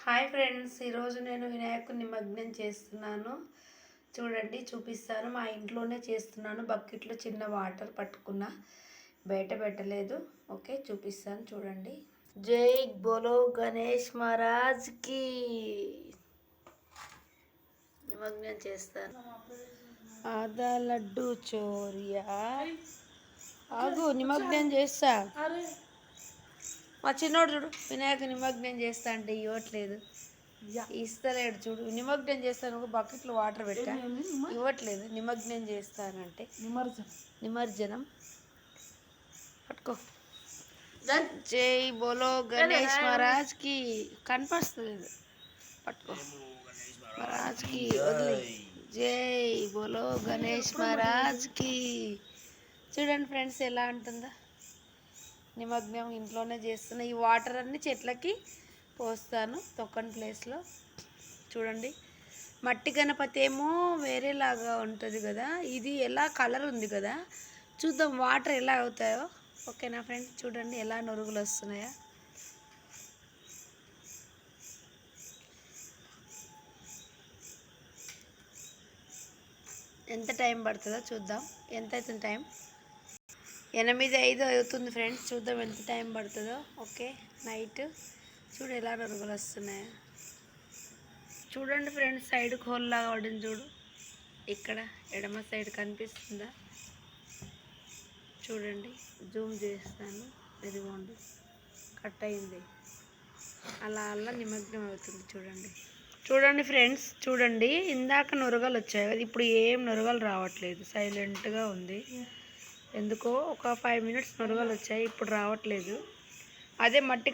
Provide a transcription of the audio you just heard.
Hi friends, ఈరోజు నేను వినాయకుని నిమజ్జనం చేస్తున్నాను. చూడండి, చూపిస్తాను. మా ఇంట్లోనే చేస్తున్నాను. బకెట్లో చిన్న వాటర్ పట్టుకున్నా, బయట పెట్టలేదు. ఓకే, చూపిస్తాను. చూడండి. జై బోలో గణేష్ మహారాజ్కి. నిమజ్జనం చేస్తాను. ఆదా లడ్డు చోరియా. ఆగు, నిమజ్జనం చేస్తా. మా చిన్నోడు చూడు, వినాయక నిమజ్జనం చేస్తా అంటే ఇవ్వట్లేదు, ఇస్తలేడు. చూడు, నిమజ్జనం చేస్తాను, బకెట్లో వాటర్ పెట్టా, ఇవ్వట్లేదు. నిమజ్జనం చేస్తానంటే నిమజ్జనం పట్టుకో. జై బోలో గణేష్ మహారాజ్కి. కనిపిస్తలేదు, పట్టుకో. మహారాజ్కి వదిలే. జై బోలో గణేష్ మహారాజ్కి. చూడండి ఫ్రెండ్స్, ఎలా ఉంటుందో. నిమజ్జనం ఇంట్లోనే చేస్తున్నా. ఈ వాటర్ అన్ని చెట్లకి పోస్తాను, తొక్కని ప్లేస్లో. చూడండి, మట్టి గణపతి ఏమో వేరేలాగా ఉంటుంది కదా, ఇది ఎలా కలర్ ఉంది కదా. చూద్దాం వాటర్ ఎలా అవుతాయో. ఓకేనా ఫ్రెండ్స్, చూడండి ఎలా నురుగులు వస్తున్నాయో. ఎంత టైం పడుతుందో చూద్దాం. ఎంత అవుతుంది టైం? 8:05 అవుతుంది ఫ్రెండ్స్. చూద్దాం ఎంత టైం పడుతుందో. Okay, night. చూడు ఎలా నురుగులు వస్తున్నాయో. చూడండి ఫ్రెండ్స్, సైడ్ హోల్ లాగా పడింది చూడు, ఇక్కడ ఎడమ సైడ్ కనిపిస్తుందా? చూడండి, జూమ్ చేస్తాను. ఇదిగోండి, కట్ అయింది. అలా అలా నిమగ్నం అవుతుంది. చూడండి చూడండి ఫ్రెండ్స్, చూడండి. ఇందాక నురగలు వచ్చాయి కదా, ఇప్పుడు ఏం నురగలు రావట్లేదు, సైలెంట్గా ఉంది. ఎందుకో ఒక 5 మినిట్స్ నురగలు వచ్చాయి, ఇప్పుడు రావట్లేదు. అదే మట్టి